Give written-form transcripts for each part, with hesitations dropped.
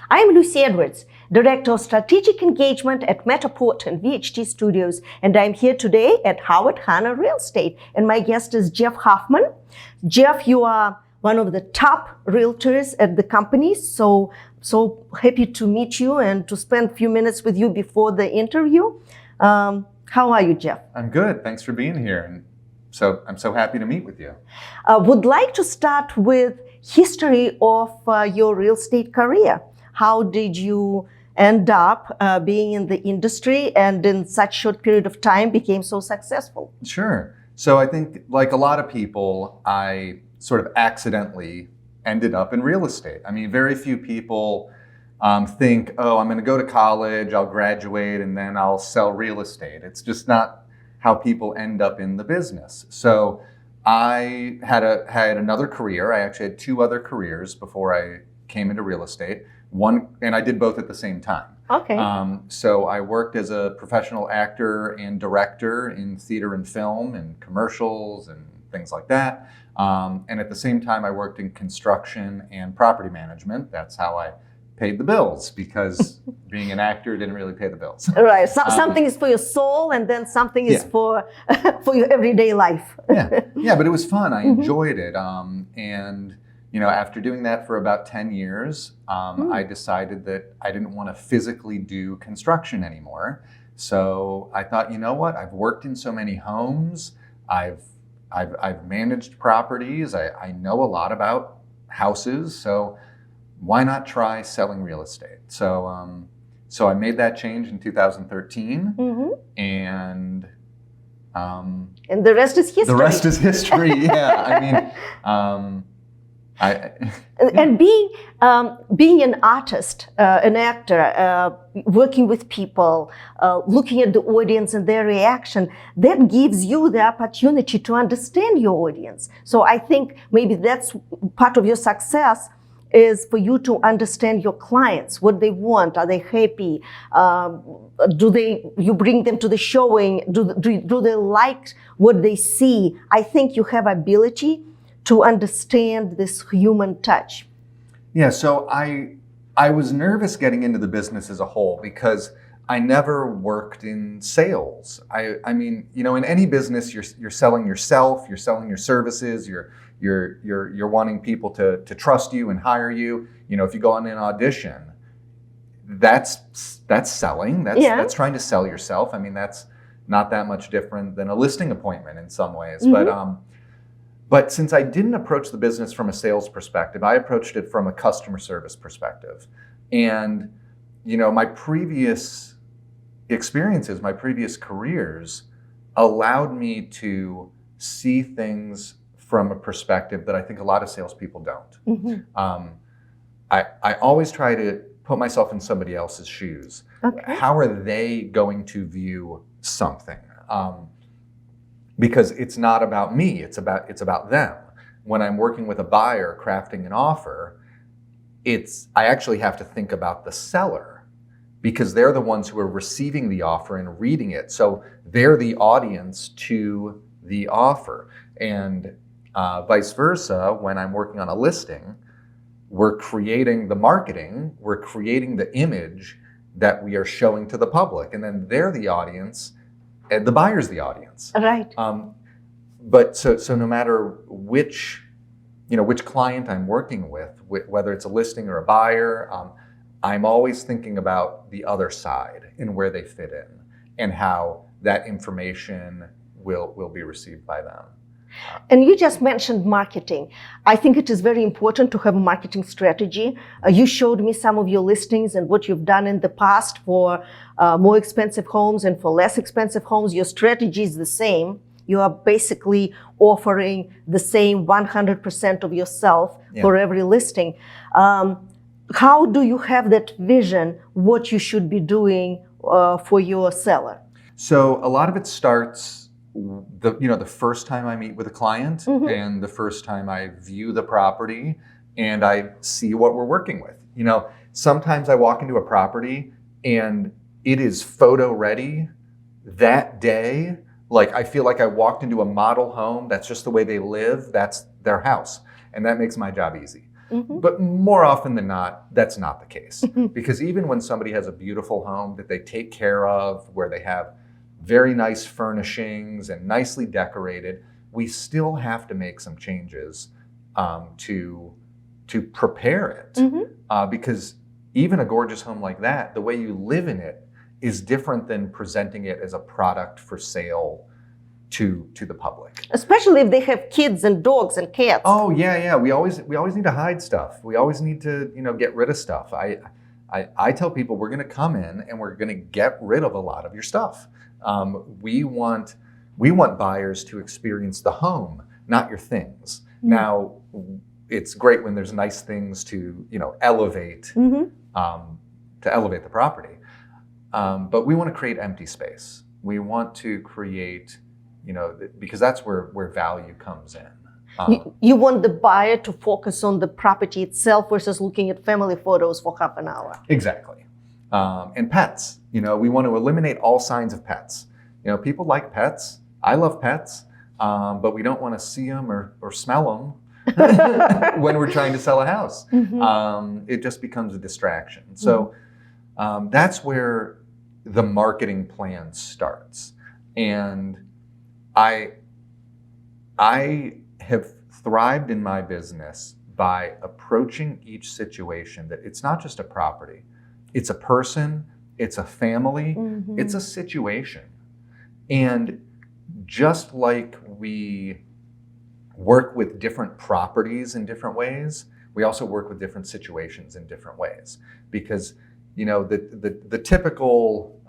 I'm Lucy Edwards, Director of Strategic Engagement at Metaport and VHT Studios, and I'm here today at Howard Hanna Real Estate, and my guest is Geoff Hoffman. Geoff, you are one of the top realtors at the company, so happy to meet you and to spend a few minutes with you before the interview. How are you, Geoff? I'm good. Thanks for being here. And so I'm so happy to meet with you. Would like to start with history of your real estate career. How did you end up being in the industry and in such short period of time became so successful? Sure. So I think like a lot of people, I sort of accidentally ended up in real estate. I mean, very few people think, oh, I'm going to go to college, I'll graduate, and then I'll sell real estate. It's just not how people end up in the business. So I had another career. I actually had two other careers before I came into real estate. One, and I did both at the same time. Okay. So I worked as a professional actor and director in theater and film and commercials and things like that. And at the same time, I worked in construction and property management. That's how I paid the bills, because being an actor didn't really pay the bills. Right. Something is for your soul, and then something is for your everyday life. Yeah, but it was fun. I enjoyed it. And you know, after doing that for about 10 years, I decided that I didn't want to physically do construction anymore. So I thought, you know what? I've worked in so many homes. I've managed properties. I know a lot about houses. So why not try selling real estate? So so I made that change in 2013, and the rest is history. The rest is history. Yeah, I mean, and being an artist, an actor, working with people, looking at the audience and their reaction, that gives you the opportunity to understand your audience. So I think maybe that's part of your success, is for you to understand your clients, what they want. Are they happy? You bring them to the showing? Do they like what they see? I think you have ability to understand this human touch. Yeah, so I was nervous getting into the business as a whole because I never worked in sales. I mean, you know, in any business, you're selling yourself, you're selling your services, you're wanting people to trust you and hire you. You know, if you go on an audition, that's selling. That's trying to sell yourself. I mean, that's not that much different than a listing appointment in some ways. But since I didn't approach the business from a sales perspective, I approached it from a customer service perspective. And, you know, my previous experiences, my previous careers allowed me to see things from a perspective that I think a lot of salespeople don't. I always try to put myself in somebody else's shoes. Okay. How are they going to view something? Because it's not about me, it's about them. When I'm working with a buyer crafting an offer, I actually have to think about the seller, because they're the ones who are receiving the offer and reading it. So they're the audience to the offer. And vice versa, when I'm working on a listing, we're creating the marketing, we're creating the image that we are showing to the public, and then they're the audience, and the buyer's the audience. Right. But so no matter which client I'm working with, whether it's a listing or a buyer, I'm always thinking about the other side and where they fit in and how that information will be received by them. And you just mentioned marketing. I think it is very important to have a marketing strategy. You showed me some of your listings and what you've done in the past for more expensive homes and for less expensive homes. Your strategy is the same. You are basically offering the same 100% of yourself for every listing. How do you have that vision, what you should be doing for your seller? So a lot of it starts the first time I meet with a client and the first time I view the property and I see what we're working with. You know, sometimes I walk into a property and it is photo ready that day. Like I feel like I walked into a model home. That's just the way they live. That's their house. And that makes my job easy. But more often than not, that's not the case. Because even when somebody has a beautiful home that they take care of, where they have very nice furnishings and nicely decorated, we still have to make some changes to prepare it. Because even a gorgeous home like that, the way you live in it is different than presenting it as a product for sale to the public. Especially if they have kids and dogs and cats. Oh yeah. We always need to hide stuff. We always need to, get rid of stuff. I tell people we're going to come in and we're going to get rid of a lot of your stuff. We want buyers to experience the home, not your things. Now, it's great when there's nice things to elevate to elevate the property, but we want to create empty space. We want to create, because that's where value comes in. You want the buyer to focus on the property itself versus looking at family photos for half an hour. Exactly. And pets, we want to eliminate all signs of pets. People like pets. I love pets, but we don't want to see them or smell them when we're trying to sell a house. It just becomes a distraction. So that's where the marketing plan starts. And I have thrived in my business by approaching each situation that it's not just a property. It's a person, it's a family, it's a situation. And just like we work with different properties in different ways, we also work with different situations in different ways. Because, the typical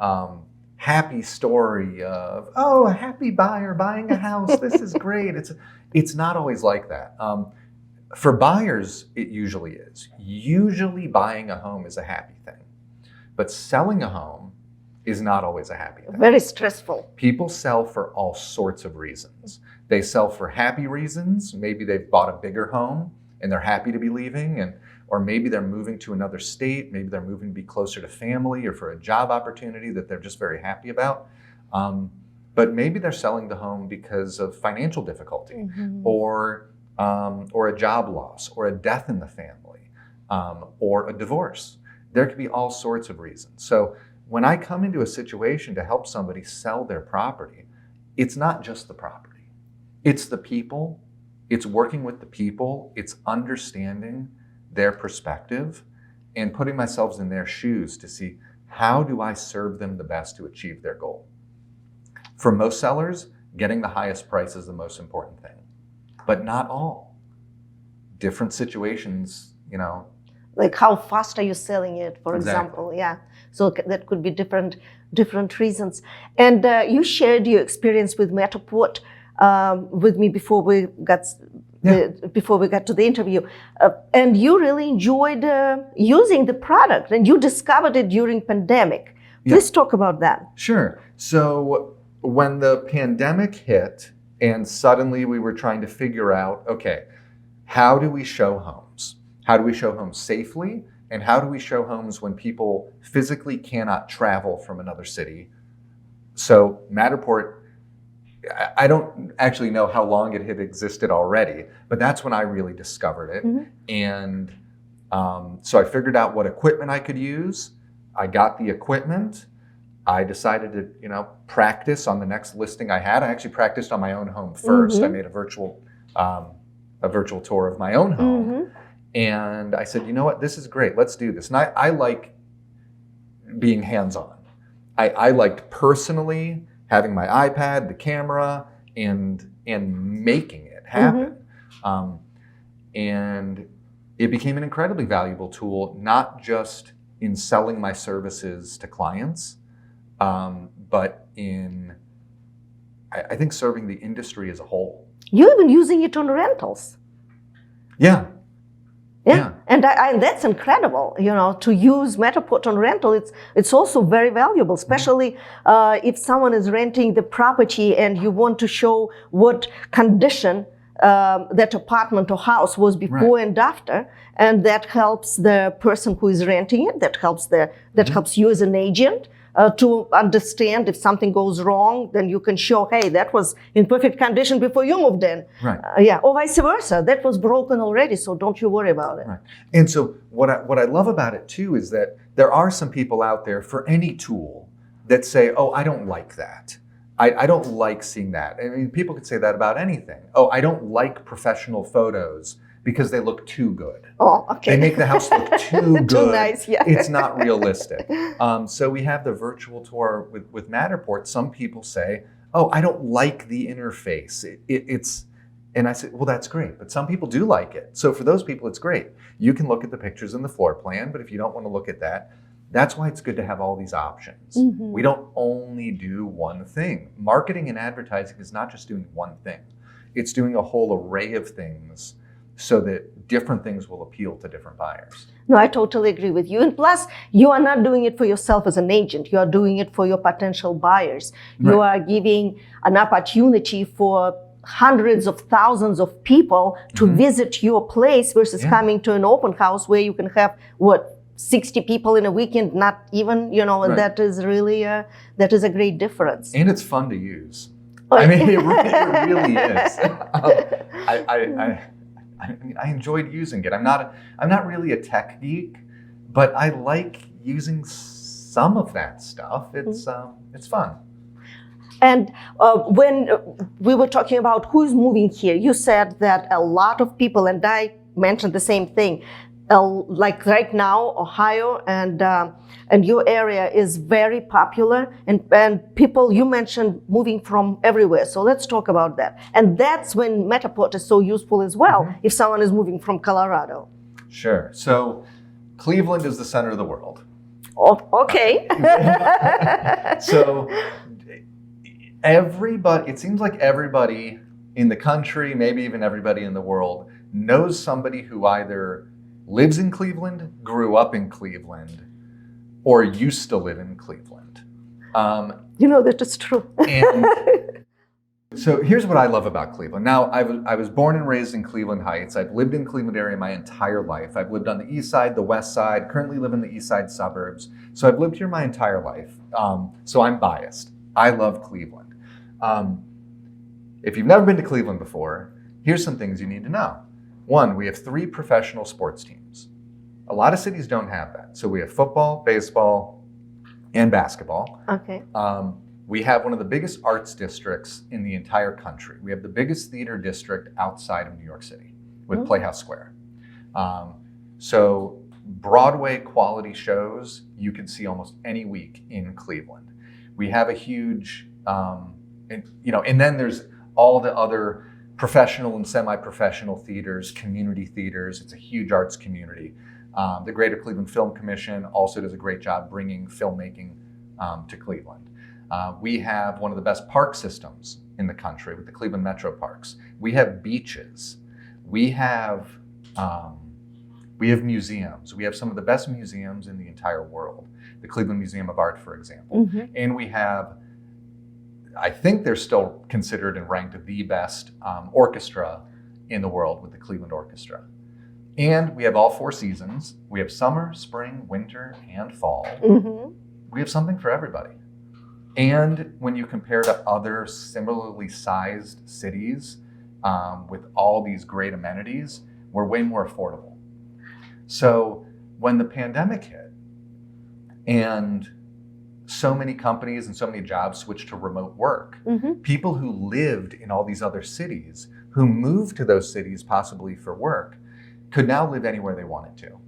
happy story of, a happy buyer buying a house, this is great. It's not always like that. For buyers, it usually is. Usually buying a home is a happy thing. But selling a home is not always a happy thing. Very stressful. People sell for all sorts of reasons. They sell for happy reasons. Maybe they've bought a bigger home and they're happy to be leaving, or maybe they're moving to another state. Maybe they're moving to be closer to family or for a job opportunity that they're just very happy about. But maybe they're selling the home because of financial difficulty, or a job loss, or a death in the family, or a divorce. There could be all sorts of reasons. So when I come into a situation to help somebody sell their property, it's not just the property. It's the people. It's working with the people. It's understanding their perspective and putting myself in their shoes to see, how do I serve them the best to achieve their goal? For most sellers, getting the highest price is the most important thing, but not all. Different situations, Like how fast are you selling it, for Exactly. example? Yeah. So that could be different reasons. And you shared your experience with Matterport with me before we got to the interview, and you really enjoyed using the product, and you discovered it during pandemic. Please talk about that. Sure. So when the pandemic hit, and suddenly we were trying to figure out, okay, how do we show homes? How do we show homes safely? And how do we show homes when people physically cannot travel from another city? So Matterport, I don't actually know how long it had existed already, but that's when I really discovered it. And so I figured out what equipment I could use. I got the equipment. I decided to, practice on the next listing I had. I actually practiced on my own home first. I made a virtual tour of my own home. And I said, you know what, this is great. Let's do this. And I like being hands-on. I liked personally having my iPad, the camera, and making it happen. And it became an incredibly valuable tool, not just in selling my services to clients, but in, I think, serving the industry as a whole. You're even using it on rentals. Yeah. And that's incredible, to use Matterport on rental. It's also very valuable, especially if someone is renting the property and you want to show what condition that apartment or house was before and after, and that helps the person who is renting it. That helps you as an agent to understand if something goes wrong, then you can show, hey, that was in perfect condition before you moved in. Right. Or vice versa. That was broken already, so don't you worry about it. Right. And so what I love about it too is that there are some people out there for any tool that say, oh, I don't like that. I don't like seeing that. I mean, people could say that about anything. Oh, I don't like professional photos because they look too good. Oh, okay. They make the house look too good. Too nice, yeah. It's not realistic. So we have the virtual tour with Matterport. Some people say, oh, I don't like the interface. It's, and I said, well, that's great. But some people do like it. So for those people, it's great. You can look at the pictures in the floor plan, but if you don't want to look at that, that's why it's good to have all these options. Mm-hmm. We don't only do one thing. Marketing and advertising is not just doing one thing. It's doing a whole array of things so that different things will appeal to different buyers. No, I totally agree with you. And plus, you are not doing it for yourself as an agent. You are doing it for your potential buyers. Right. You are giving an opportunity for hundreds of thousands of people to visit your place versus coming to an open house where you can have, 60 people in a weekend, not even, Right. that is really, that is a great difference. And it's fun to use. I mean, it really is. I enjoyed using it. I'm not really a tech geek, but I like using some of that stuff. It's fun. And when we were talking about who's moving here, you said that a lot of people, and I mentioned the same thing, like right now, Ohio and your area is very popular, and people, you mentioned moving from everywhere. So let's talk about that. And that's when Matterport is so useful as well, if someone is moving from Colorado. Sure. So Cleveland is the center of the world. Oh, okay. So it seems like everybody in the country, maybe even everybody in the world, knows somebody who either lives in Cleveland, grew up in Cleveland, or used to live in Cleveland. That is true. And so here's what I love about Cleveland. Now, I was born and raised in Cleveland Heights. I've lived in Cleveland area my entire life. I've lived on the east side, the west side, currently live in the east side suburbs. So I've lived here my entire life. So I'm biased. I love Cleveland. If you've never been to Cleveland before, here's some things you need to know. One, we have 3 professional sports teams. A lot of cities don't have that. So we have football, baseball, and basketball. Okay. We have one of the biggest arts districts in the entire country. We have the biggest theater district outside of New York City with Playhouse Square. So Broadway quality shows you can see almost any week in Cleveland. We have a huge, and then there's all the other professional and semi-professional theaters, community theaters. It's a huge arts community. The Greater Cleveland Film Commission also does a great job bringing filmmaking to Cleveland. We have one of the best park systems in the country with the Cleveland Metro Parks. We have beaches. We have museums. We have some of the best museums in the entire world. The Cleveland Museum of Art, for example. And we have, I think they're still considered and ranked the best orchestra in the world with the Cleveland Orchestra. And we have all 4 seasons. We have summer, spring, winter, and fall. We have something for everybody. And when you compare to other similarly sized cities with all these great amenities, we're way more affordable. So when the pandemic hit and so many companies and so many jobs switched to remote work, people who lived in all these other cities, who moved to those cities possibly for work, could now live anywhere they wanted to.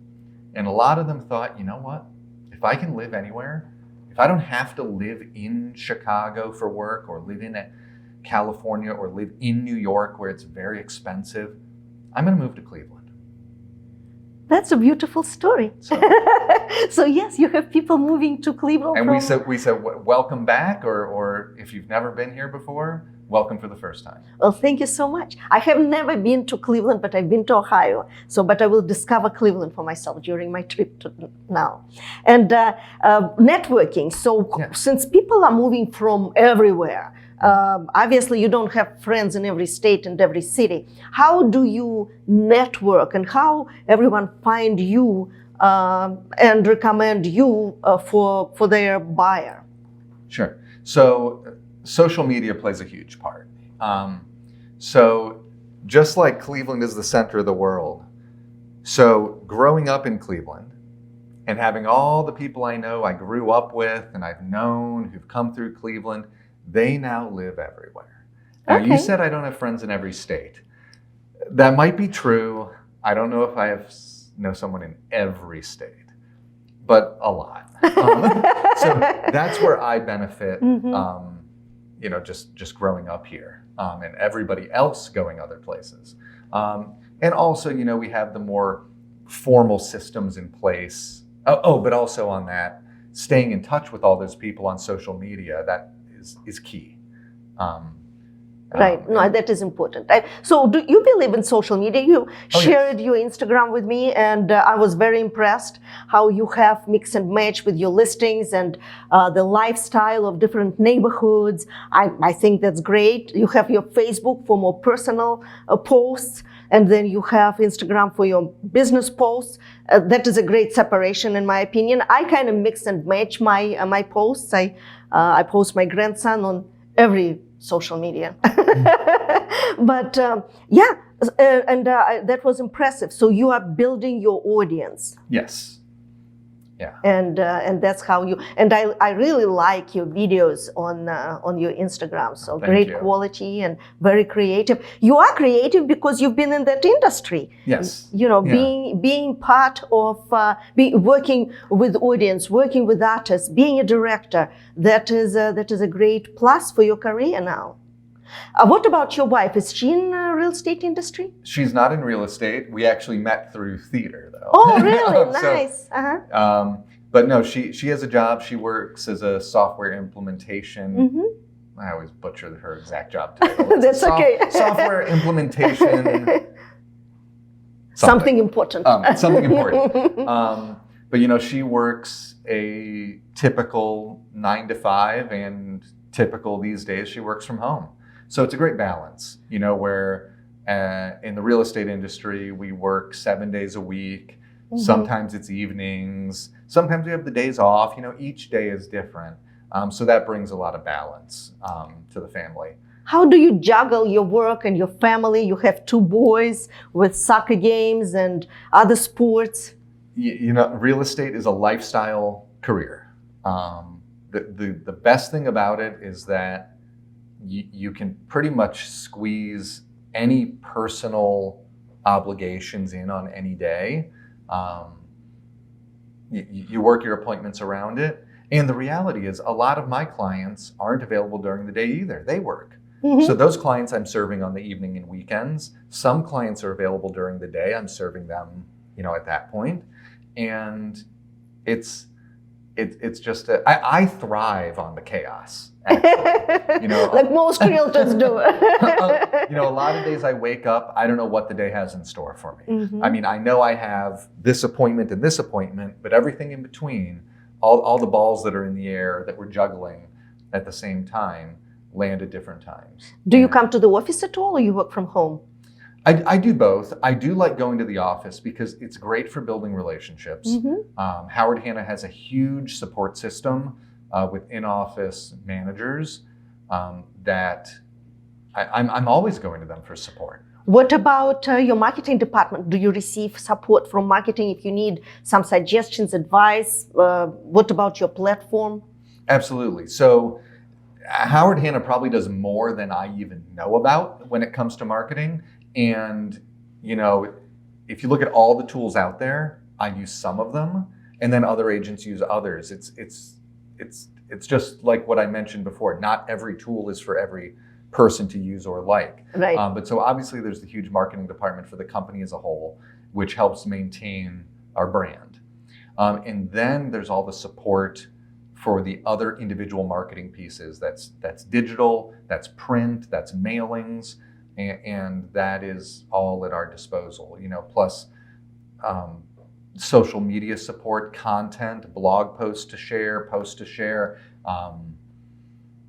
And a lot of them thought, you know what? If I can live anywhere, if I don't have to live in Chicago for work or live in California or live in New York where it's very expensive, I'm going to move to Cleveland. That's a beautiful story. So yes, you have people moving to Cleveland. And we said, welcome back, or if you've never been here before, welcome for the first time. Well, thank you so much. I have never been to Cleveland, but I've been to Ohio. But I will discover Cleveland for myself during my trip to now. And networking. So since people are moving from everywhere, obviously you don't have friends in every state and every city. How do you network, and how everyone find you and recommend you for their buyer? Sure. So social media plays a huge part. So just like Cleveland is the center of the world, so growing up in Cleveland and having all the people I know I grew up with and I've known who've come through Cleveland, they now live everywhere. Now, you said I don't have friends in every state. That might be true. I don't know if I know someone in every state, but a lot. So that's where I benefit, just growing up here, and everybody else going other places. And also, we have the more formal systems in place. But also on that, staying in touch with all those people on social media, that is key. Right. No, that is important. So do you believe in social media? You shared your Instagram with me, and I was very impressed how you have mix and match with your listings and the lifestyle of different neighborhoods. I think that's great. You have your Facebook for more personal posts, and then you have Instagram for your business posts. That is a great separation, in my opinion. I kind of mix and match my posts. I post my grandson on every social media. But that was impressive. So you are building your audience. Yes. Yeah. And that's how you, and I really like your videos on your Instagram. So great quality and very creative. You are creative because you've been in that industry. Yes. Being part of working with audience, working with artists, being a director, that is a great plus for your career now. What about your wife? Is she in real estate industry? She's not in real estate. We actually met through theater, though. Oh, really? Nice. But no, she has a job. She works as a software implementation. I always butcher her exact job title. That's okay. Software implementation. Something important. Something important. But she works a typical 9 to 5, and typical these days she works from home. So it's a great balance, where in the real estate industry, we work 7 days a week. Sometimes it's evenings. Sometimes we have the days off. Each day is different. So that brings a lot of balance to the family. How do you juggle your work and your family? You have 2 boys with soccer games and other sports. Real estate is a lifestyle career. The best thing about it is that you can pretty much squeeze any personal obligations in on any day. You work your appointments around it. And the reality is a lot of my clients aren't available during the day either. They work. So those clients I'm serving on the evening and weekends. Some clients are available during the day. I'm serving them, at that point. And it's just I thrive on the chaos. Actually. Like most realtors do. A lot of days I wake up, I don't know what the day has in store for me. I mean, I know I have this appointment and this appointment, but everything in between, all the balls that are in the air that we're juggling at the same time land at different times. Do you come to the office at all, or you work from home? I do both. I do like going to the office because it's great for building relationships. Howard Hanna has a huge support system with in-office managers that I'm always going to them for support. What about your marketing department? Do you receive support from marketing if you need some suggestions, advice? What about your platform? Absolutely. So Howard Hanna probably does more than I even know about when it comes to marketing. And, if you look at all the tools out there, I use some of them, and then other agents use others. It's just like what I mentioned before. Not every tool is for every person to use or like. Right. But so obviously there's the huge marketing department for the company as a whole, which helps maintain our brand. And then there's all the support for the other individual marketing pieces. That's digital, that's print, that's mailings. And that is all at our disposal, plus social media support, content, blog posts to share,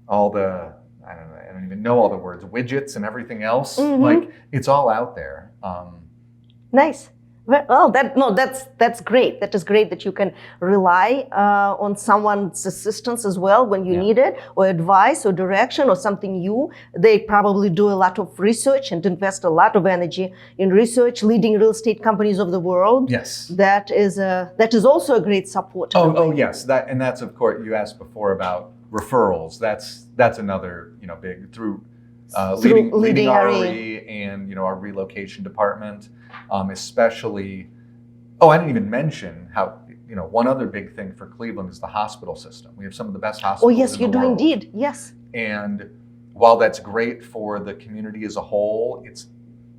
all the, I don't even know all the words, widgets and everything else. Like, it's all out there. Nice. Well, that's great. That is great that you can rely on someone's assistance as well when you need it, or advice or direction or something new. They probably do a lot of research and invest a lot of energy in research, leading real estate companies of the world. Yes. That is also a great support. Oh yes, that's of course, you asked before about referrals. That's another, big through leading RE and our relocation department, especially. Oh, I didn't even mention how one other big thing for Cleveland is the hospital system. We have some of the best hospitals. Oh yes, in you the do world. indeed. Yes. And while that's great for the community as a whole, it's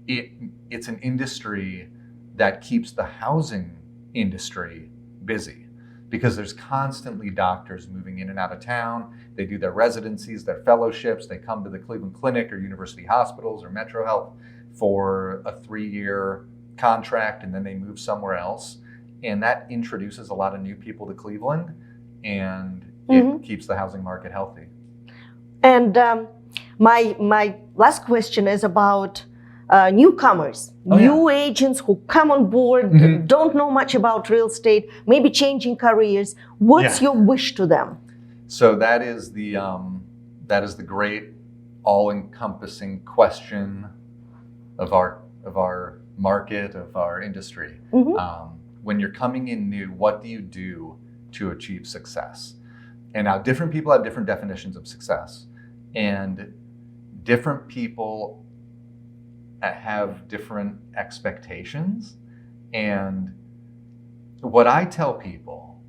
an industry that keeps the housing industry busy, because there's constantly doctors moving in and out of town. They do their residencies, their fellowships. They come to the Cleveland Clinic or University Hospitals or Metro Health for a 3-year contract, and then they move somewhere else. And that introduces a lot of new people to Cleveland, and it keeps the housing market healthy. And my last question is about newcomers, new agents who come on board, don't know much about real estate, maybe changing careers. What's your wish to them? So that is the great all-encompassing question of our market, of our industry. When you're coming in new, what do you do to achieve success? And now different people have different definitions of success, and different people have different expectations. And what I tell people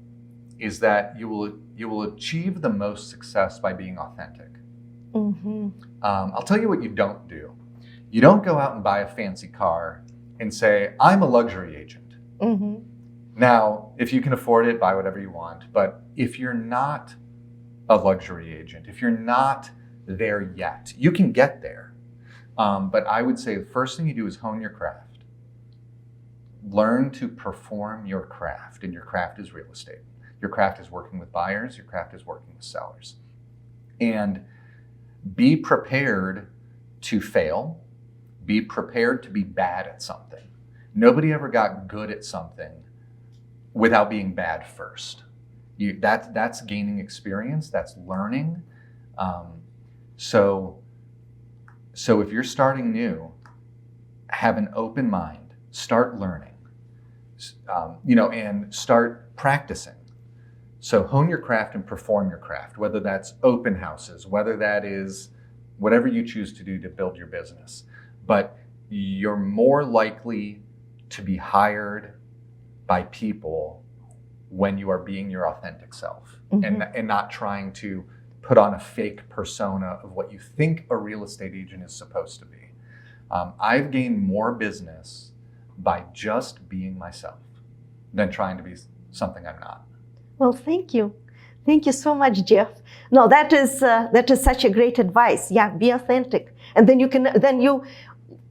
is that you will achieve the most success by being authentic. I'll tell you what you don't do. You don't go out and buy a fancy car and say, I'm a luxury agent. Now, if you can afford it, buy whatever you want. But if you're not a luxury agent, if you're not there yet, you can get there. But I would say the first thing you do is hone your craft. Learn to perform your craft, and your craft is real estate. Your craft is working with buyers. Your craft is working with sellers. And be prepared to fail. Be prepared to be bad at something. Nobody ever got good at something without being bad first. That's gaining experience. That's learning. So if you're starting new, have an open mind. Start learning. And start practicing. So hone your craft and perform your craft, whether that's open houses, whether that is whatever you choose to do to build your business. But you're more likely to be hired by people when you are being your authentic self, and not trying to put on a fake persona of what you think a real estate agent is supposed to be. I've gained more business by just being myself than trying to be something I'm not. Well, thank you. Thank you so much, Geoff. No, that is such a great advice. Yeah, be authentic, and then you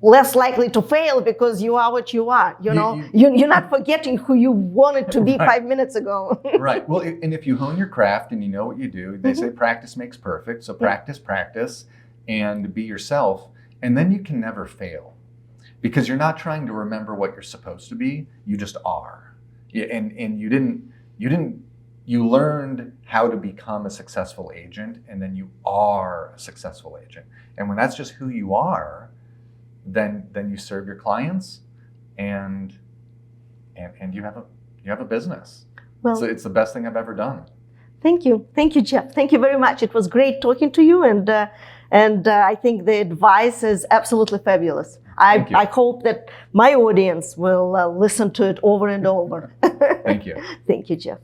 less likely to fail because you are what you are. You're not forgetting who you wanted to be 5 minutes ago. Right. Well, and if you hone your craft and you know what you do, they say practice makes perfect. So practice, and be yourself, and then you can never fail, because you're not trying to remember what you're supposed to be. You just are. And you learned how to become a successful agent, and then you are a successful agent. And when that's just who you are, then you serve your clients, and you have a business. Well, so it's the best thing I've ever done. Thank you, Geoff. Thank you very much. It was great talking to you, and I think the advice is absolutely fabulous. I hope that my audience will listen to it over and over. Thank you. Thank you, Geoff.